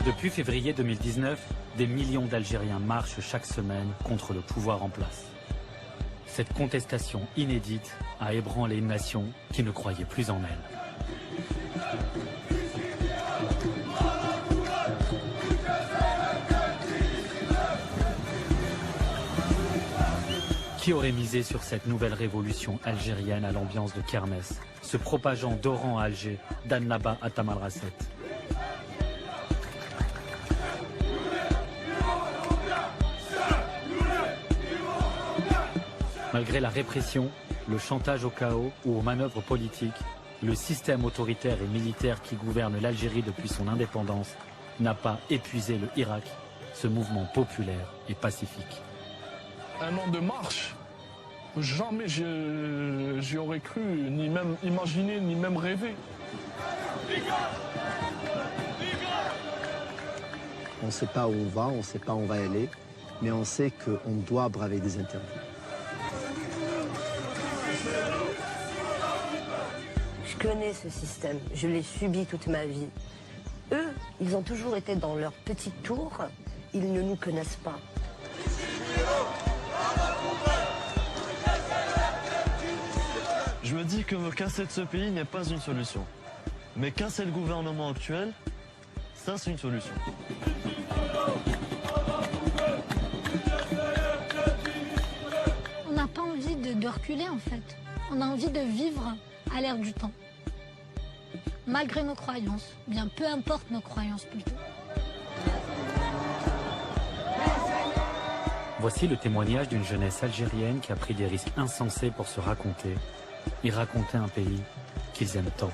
Depuis février 2019, des millions d'Algériens marchent chaque semaine contre le pouvoir en place. Cette contestation inédite a ébranlé une nation qui ne croyait plus en elle. Qui aurait misé sur cette nouvelle révolution algérienne à l'ambiance de kermesse, se propageant d'Oran à Alger, d'Annaba à Tamanrasset? Malgré la répression, le chantage au chaos ou aux manœuvres politiques, le système autoritaire et militaire qui gouverne l'Algérie depuis son indépendance n'a pas épuisé le Irak, ce mouvement populaire et pacifique. Un an de marche, jamais j'y aurais cru, ni même imaginé, ni même rêvé. On ne sait pas où on va, on ne sait pas où on va aller, mais on sait qu'on doit braver des interdits. Je connais ce système, je l'ai subi toute ma vie. Eux, ils ont toujours été dans leur petite tour, ils ne nous connaissent pas. Je me dis que me casser de ce pays n'est pas une solution. Mais casser le gouvernement actuel, ça c'est une solution. On n'a pas envie de reculer en fait. On a envie de vivre à l'ère du temps. Malgré nos croyances, bien peu importe nos croyances plutôt. Voici le témoignage d'une jeunesse algérienne qui a pris des risques insensés pour se raconter et raconter un pays qu'ils aiment tant.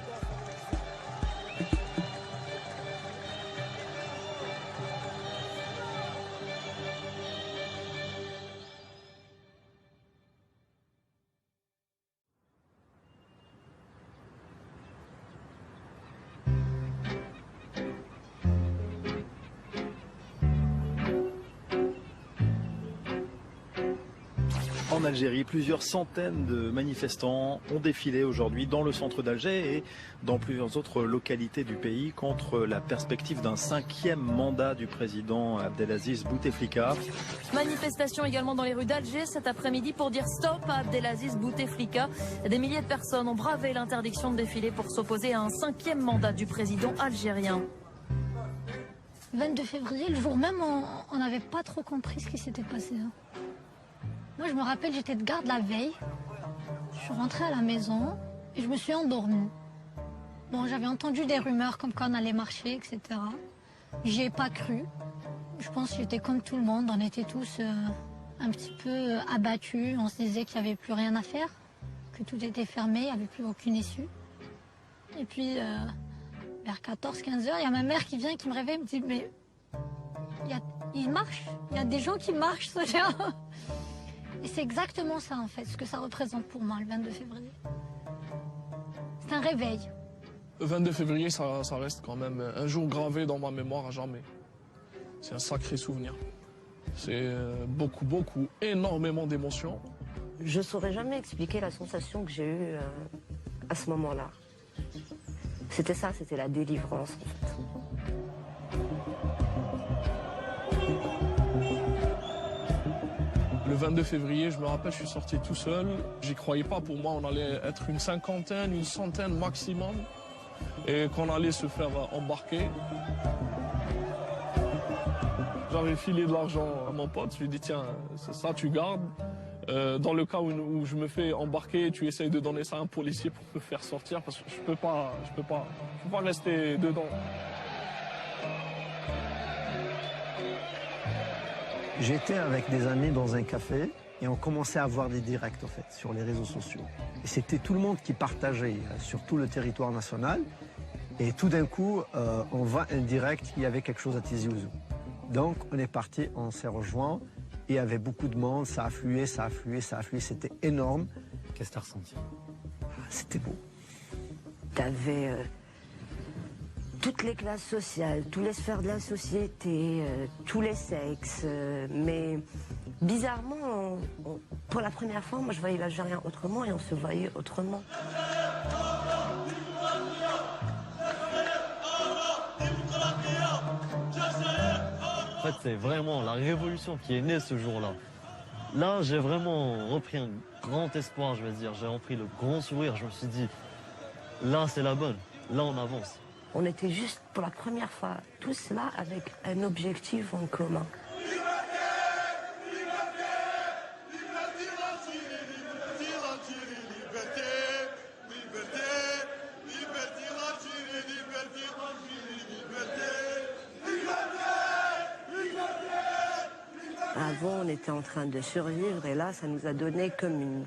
En Algérie, plusieurs centaines de manifestants ont défilé aujourd'hui dans le centre d'Alger et dans plusieurs autres localités du pays contre la perspective d'un 5e mandat du président Abdelaziz Bouteflika. Manifestation également dans les rues d'Alger cet après-midi pour dire stop à Abdelaziz Bouteflika. Des milliers de personnes ont bravé l'interdiction de défiler pour s'opposer à un 5e mandat du président algérien. 22 février, le jour même, on n'avait pas trop compris ce qui s'était passé. Moi, je me rappelle, j'étais de garde la veille. Je suis rentrée à la maison et je me suis endormie. Bon, j'avais entendu des rumeurs comme quoi on allait marcher, etc. J'y ai pas cru. Je pense que j'étais comme tout le monde. On était tous un petit peu abattus. On se disait qu'il n'y avait plus rien à faire, que tout était fermé, il n'y avait plus aucune issue. Et puis, vers 14-15 heures, il y a ma mère qui vient, qui me réveille, me dit « Mais il marche, il y a des gens qui marchent, ça vient. » Et c'est exactement ça, en fait, ce que ça représente pour moi, le 22 février. C'est un réveil. Le 22 février, ça reste quand même un jour gravé dans ma mémoire à jamais. C'est un sacré souvenir. C'est beaucoup, énormément d'émotions. Je ne saurais jamais expliquer la sensation que j'ai eue à ce moment-là. C'était ça, c'était la délivrance, en fait. Le 22 février, je me rappelle, je suis sorti tout seul. J'y croyais pas. Pour moi, on allait être une cinquantaine, une centaine maximum. Et qu'on allait se faire embarquer. J'avais filé de l'argent à mon pote. Je lui ai dit, tiens, c'est ça, tu gardes. Dans le cas où je me fais embarquer, tu essayes de donner ça à un policier pour me faire sortir. Parce que je peux pas rester dedans. J'étais avec des amis dans un café et on commençait à avoir des directs en fait sur les réseaux sociaux. Et c'était tout le monde qui partageait sur tout le territoire national. Et tout d'un coup, on voit un direct, il y avait quelque chose à Tizi Ouzou. Donc on est parti, on s'est rejoint et il y avait beaucoup de monde, ça affluait, c'était énorme. Qu'est-ce que tu as ressenti? C'était beau. T'avais toutes les classes sociales, tous les sphères de la société, tous les sexes, mais bizarrement, pour la première fois, moi je voyais l'Algérien autrement et on se voyait autrement. fait, c'est vraiment la révolution qui est née ce jour-là. Là, j'ai vraiment repris un grand espoir, je vais dire. J'ai repris le grand sourire. Je me suis dit, là, c'est la bonne. Là, on avance. On était juste pour la première fois tous là avec un objectif en commun. Avant, on était en train de survivre et là, ça nous a donné comme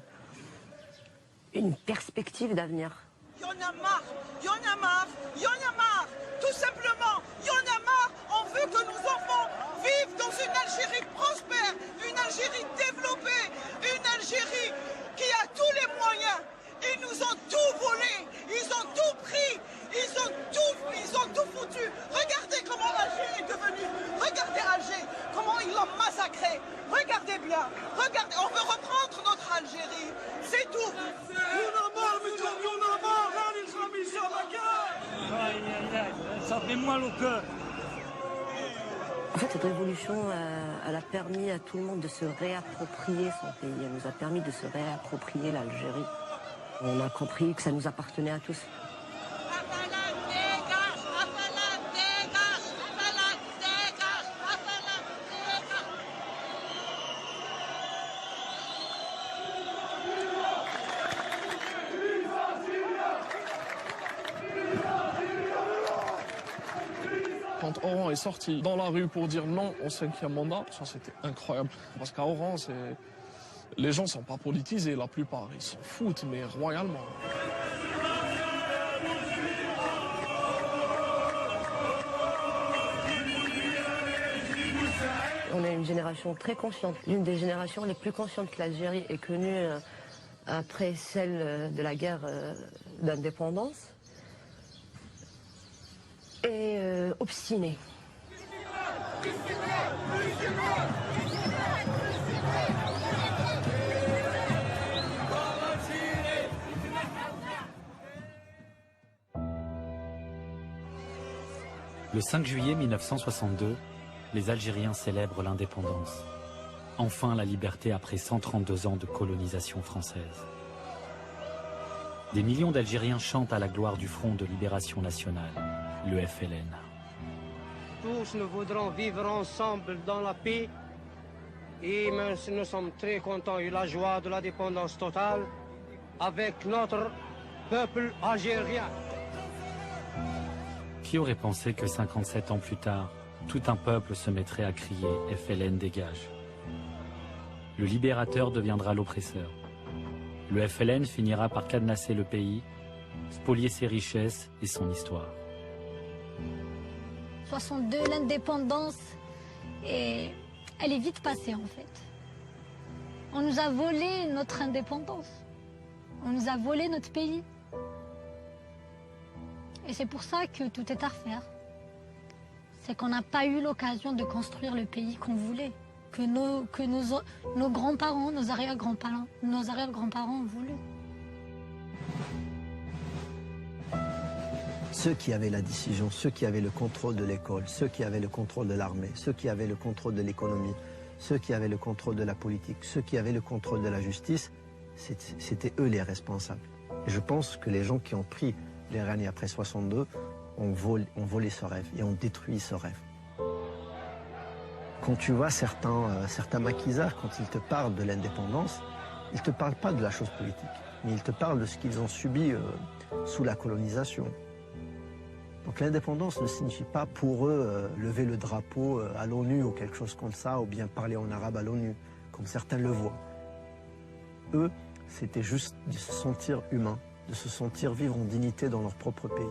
une perspective d'avenir. Il y en a marre, il y en a marre, il y en a marre, tout simplement, il y en a marre. On veut que nos enfants vivent dans une Algérie prospère, une Algérie développée, une Algérie qui a tous les moyens. Ils nous ont tout volé, ils ont tout pris, ils ont tout foutu. Regardez comment Alger est devenu, regardez Alger, comment ils l'ont massacré. Regardez bien, regardez, on veut reprendre notre Algérie, c'est tout. Ça fait mal au cœur. En fait, cette révolution, elle a permis à tout le monde de se réapproprier son pays. Elle nous a permis de se réapproprier l'Algérie. On a compris que ça nous appartenait à tous. Quand Oran est sorti dans la rue pour dire non au 5e mandat, ça c'était incroyable. Parce qu'à Oran, les gens ne sont pas politisés, la plupart. Ils s'en foutent, mais royalement. On est une génération très consciente, l'une des générations les plus conscientes que l'Algérie ait connue après celle de la guerre d'indépendance. Et obstinée. Le 5 juillet 1962, les Algériens célèbrent l'indépendance. Enfin la liberté après 132 ans de colonisation française. Des millions d'Algériens chantent à la gloire du Front de Libération Nationale, le FLN. Tous nous voudrons vivre ensemble dans la paix et nous sommes très contents et la joie de l'indépendance totale avec notre peuple algérien. Qui aurait pensé que 57 ans plus tard, tout un peuple se mettrait à crier « FLN dégage ». Le libérateur deviendra l'oppresseur. Le FLN finira par cadenasser le pays, spolier ses richesses et son histoire. 62, l'indépendance, et elle est vite passée en fait. On nous a volé notre indépendance. On nous a volé notre pays. Et c'est pour ça que tout est à refaire. C'est qu'on n'a pas eu l'occasion de construire le pays qu'on voulait, que nos grands-parents, nos arrière-grands-parents ont voulu. Ceux qui avaient la décision, ceux qui avaient le contrôle de l'école, ceux qui avaient le contrôle de l'armée, ceux qui avaient le contrôle de l'économie, ceux qui avaient le contrôle de la politique, ceux qui avaient le contrôle de la justice, c'était eux les responsables. Et je pense que les gens qui ont pris les rênes après 62 ont volé ce rêve et ont détruit ce rêve. Quand tu vois certains maquisards, quand ils te parlent de l'indépendance, ils ne te parlent pas de la chose politique, mais ils te parlent de ce qu'ils ont subi sous la colonisation. Donc l'indépendance ne signifie pas pour eux lever le drapeau à l'ONU ou quelque chose comme ça, ou bien parler en arabe à l'ONU, comme certains le voient. Eux, c'était juste de se sentir humain, de se sentir vivre en dignité dans leur propre pays.